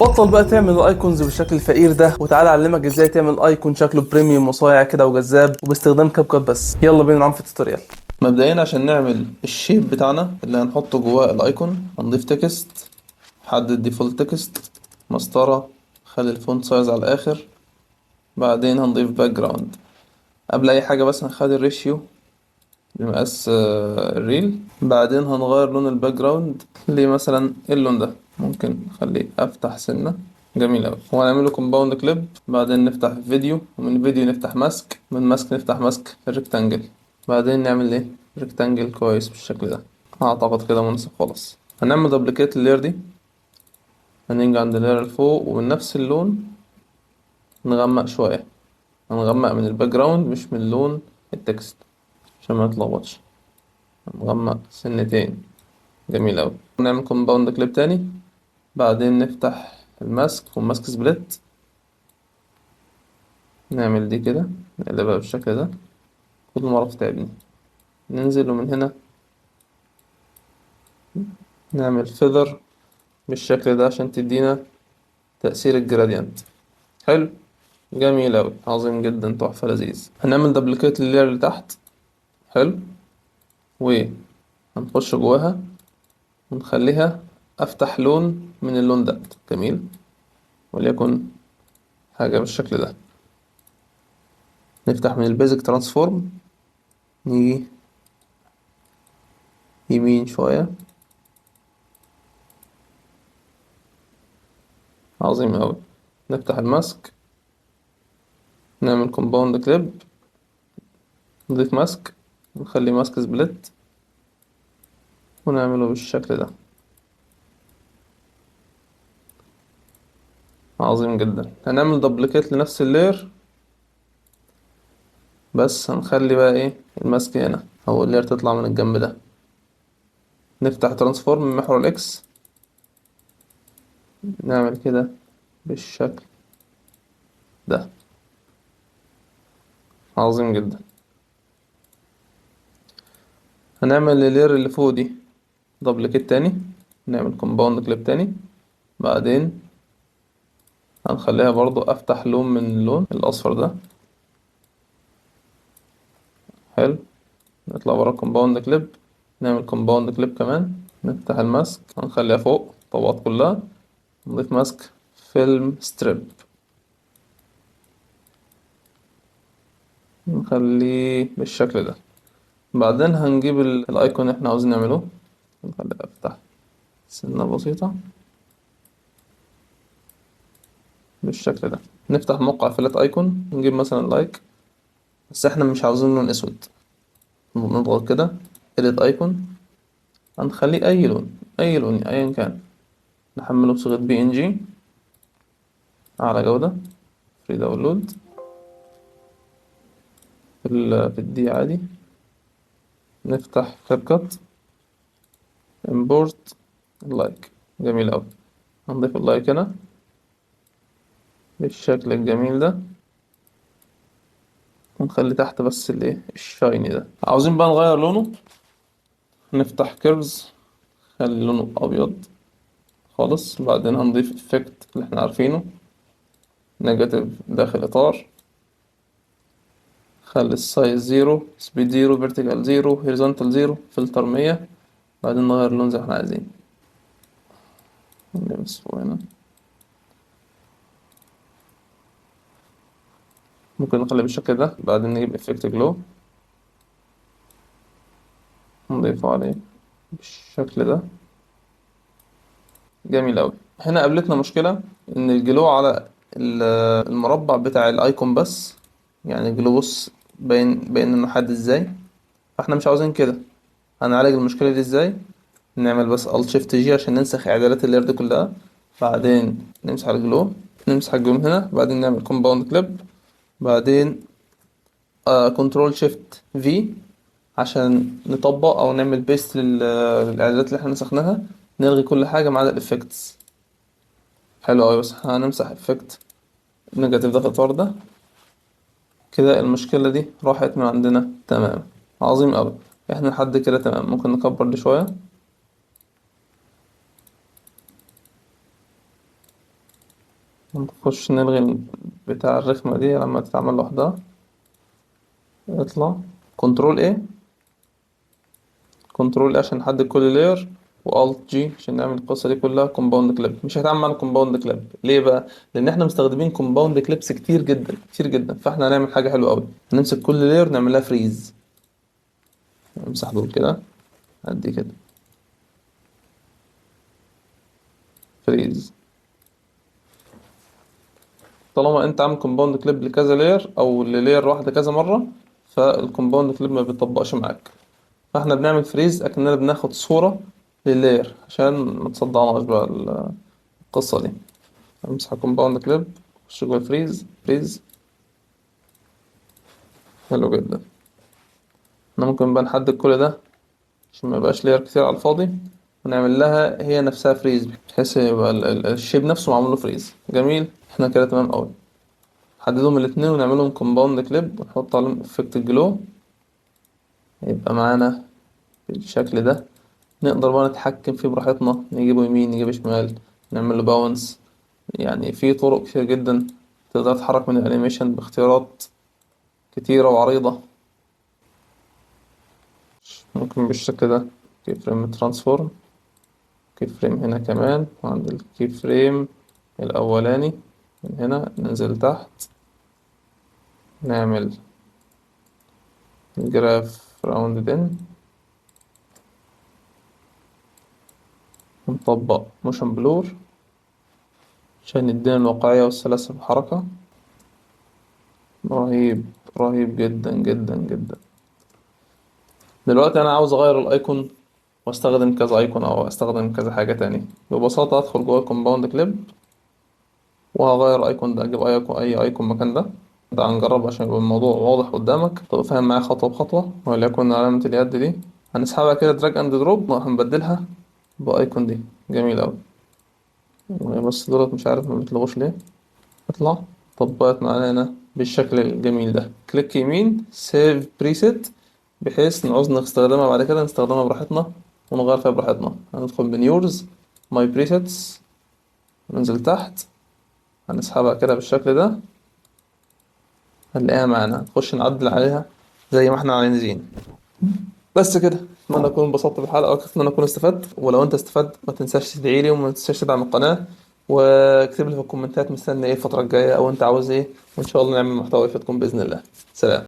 بطل بقى تعمل الايكونز بالشكل الفقير ده، وتعالى اعلمك ازاي تعمل ايكون شكله بريميوم وصايع كده وجذاب وباستخدام كاب كات بس. يلا بينا نعم في التوتوريال. مبدئيا عشان نعمل الشيب بتاعنا اللي هنحطه جواه الايكون هنضيف تكست، حدد ديفولت تكست، مسطرة، خلي الفونت سايز على الاخر. بعدين هنضيف باك جراوند. قبل اي حاجة بس هنخلي الريشيو بمقاس الريل. بعدين هنغير لون الباك جراوند لمثلا اللون ده، ممكن نخليه افتح سنة. جميل اوي. وهنعمله كومباوند كليب. بعدين نفتح فيديو، ومن فيديو نفتح ماسك، من ماسك نفتح ماسك الريكتانجل. بعدين نعمل ايه ريكتانجل كويس بالشكل ده. اعتقد كده مناسب خالص. هنعمل دبليكيت اللير دي، هنيجي عند اللير اللي فوق ومن نفس اللون نغمق شوية. هنغمق من الباك جراوند مش من لون التكست عشان ما نتلخبطش. هنغمق سنتين. جميل أوي. نعمل كومباوند كليب تاني. بعدين نفتح الماسك والماسك سبليت، نعمل دي كده، نقلبها بالشكل ده. كل مرة تتعبني. ننزل ومن هنا نعمل فيذر بالشكل ده عشان تدينا تأثير الجراديانت. حلو. جميل أوي، عظيم جدا، تحفة، لذيذ. هنعمل دبليكيت لللاير اللي تحت. حلو. وهنخش جواها ونخليها أفتح لون من اللون ده. جميل. وليكن حاجة بالشكل ده. نفتح من البيزك ترانسفورم، نيجي يمين شوية. عظيم أوي. نفتح الماسك، نعمل كومباوند كليب، نضيف ماسك، نخلي ماسك سبليت ونعمله بالشكل ده. عظيم جدا. هنعمل دبليكيت لنفس اللير، بس هنخلي بقى ايه الماسك هنا او اللير تطلع من الجنب ده. نفتح ترانسفورم من محور الاكس، نعمل كده بالشكل ده. عظيم جدا. هنعمل اللير اللي فوق دي دبليكيت تاني، نعمل كومباوند كليب تاني. بعدين هنخليها برضو افتح لون من اللون الاصفر ده. حلو. نطلع برا كومباوند كليب، نعمل كومباوند كليب كمان. نفتح الماسك، هنخليها فوق الطبقات كلها. نضيف ماسك فيلم ستريب، نخليه بالشكل ده. بعدين هنجيب الايكون اللي احنا عاوزين نعمله، نخليه افتح سنة بسيطة بالشكل ده. نفتح موقع فلات ايكون، نجيب مثلا لايك، بس احنا مش عاوزين لون اسود. نضغط كده edit ايكون، هنخليه اي لون، اي لون ايا كان. نحمله بصيغة PNG اعلى جودة، فري داونلود، في الدي عادي. نفتح كاب كات، امبورت اللايك. جميل اوي. هنضيف اللايك هنا بالشكل الجميل ده، ونخلي تحت بس الايه الشايني ده. عاوزين بقى نغير لونه، نفتح كيرفز، خلي لونه ابيض خالص. بعدين هنضيف افكت اللي احنا عارفينه، نيجاتيف داخل اطار، خلي السايز زيرو، سبيد زيرو، فيرتيكال زيرو، هوريزونتال زيرو، فلتر 100. بعدين نغير اللون زي ما احنا عايزين. نلمس فوق هنا، ممكن نخليه بالشكل ده. بعدين نجيب افكت جلو نضيفه عليه بالشكل ده. جميل أوي. هنا قابلتنا مشكلة إن الجلو على المربع بتاع الأيكون بس، يعني الجلو بص باين إنه حاد إزاي. فإحنا مش عاوزين كده. هنعالج المشكلة دي إزاي؟ نعمل بس Alt Shift G عشان ننسخ إعدادات اللير دي كلها. بعدين نمسح الجلو، نمسح الجلو من هنا. بعدين نعمل كومباوند كليب. بعدين كنترول شيفت في عشان نطبق او نعمل بيست للاعدادات اللي احنا نسخناها. نلغي كل حاجه ما عدا الافكتس. حلو قوي. بس هنمسح افكت نيجاتيف ده في الاطار ده كده. المشكله دي راحت من عندنا تمام. عظيم قوي. احنا لحد كده تمام. ممكن نكبر دي شويه. نخش نلغي بتاع الرخمة دي لما تتعمل لوحدها. اطلع كنترول ايه، كنترول عشان نحدد كل لاير، والت جي عشان نعمل القصه دي كلها كومباوند كليب. مش هيتعمل معانا كومباوند كليب ليه بقى؟ لان احنا مستخدمين كومباوند كليبس كتير جدا كتير جدا. فاحنا هنعمل حاجه حلوه قوي، نمسك كل لاير نعمل لها فريز. نمسح دول كده ادي كده فريز. طالما انت عامل كومباوند كليب لكذا لاير او للاير واحده كذا مره، فالكومباوند كليب ما بيطبقش معاك. فاحنا بنعمل فريز اكننا بناخد صوره للاير عشان ما تصدعناش بقى القصه دي. امسح كومباوند كليب، خش جوه فريز فريز. حلو جدا. احنا ممكن بقى نحدد كل ده عشان ما يبقاش لير كتير على الفاضي، ونعمل لها هي نفسها فريز بحيث يبقى الشيب نفسه معمول له فريز. جميل، احنا كده تمام قوي. نحددهم الاتنين ونعملهم كومباوند كليب ونحط عليهم افكت الجلو، يبقى معانا بالشكل ده. نقدر بقى نتحكم فيه براحتنا، نجيبه يمين نجيبه شمال، نعمل له باونس. يعني في طرق كتير جدا تقدر تتحرك من الانيميشن باختيارات كتيرة وعريضة. ممكن بالشكل ده كي فريم ترانسفورم، كي فريم هنا كمان، وعند الكي فريم الأولاني من هنا ننزل تحت، نعمل جراف راوند ان، ونطبق موشن بلور عشان يدينا الواقعية والسلاسة في الحركة. رهيب، رهيب جدا جدا جدا. دلوقتي أنا عاوز أغير الأيكون واستخدم كذا ايكون او استخدم كذا حاجة تاني. ببساطة ادخل جوه الكومباوند كليب وهغير الايكون ده، اجيب اي ايكون مكان ده. ده هنجرب عشان يبقى الموضوع واضح قدامك تبقى فاهم معايا خطوة بخطوة. وليكن علامة اليد دي هنسحبها كده دراج اند دروب وهنبدلها بايكون دي. جميل اوي. بس دولت مش عارف ما بيطلبوش ليه. اطلع. طبقت معانا هنا بالشكل الجميل ده. كليك يمين سيف بريسيت، بحيث نعوز نستخدمها بعد كده نستخدمها براحتنا ونغير فيها براحتنا. هندخل من يورز ماي بريسيتس، ننزل تحت هنسحبها كده بالشكل ده، هنلاقيها معانا نخش نعدل عليها زي ما احنا عايزين. بس كده. اتمنى اكون انبسطت بالحلقه واتمنى اكون استفدت. ولو انت استفدت ما تنساش تدعي لي وما تنساش تدعم القناه، واكتب لي في الكومنتات مستني ايه الفتره الجايه او انت عاوز ايه، وان شاء الله نعمل محتوى يفيدكم باذن الله. سلام.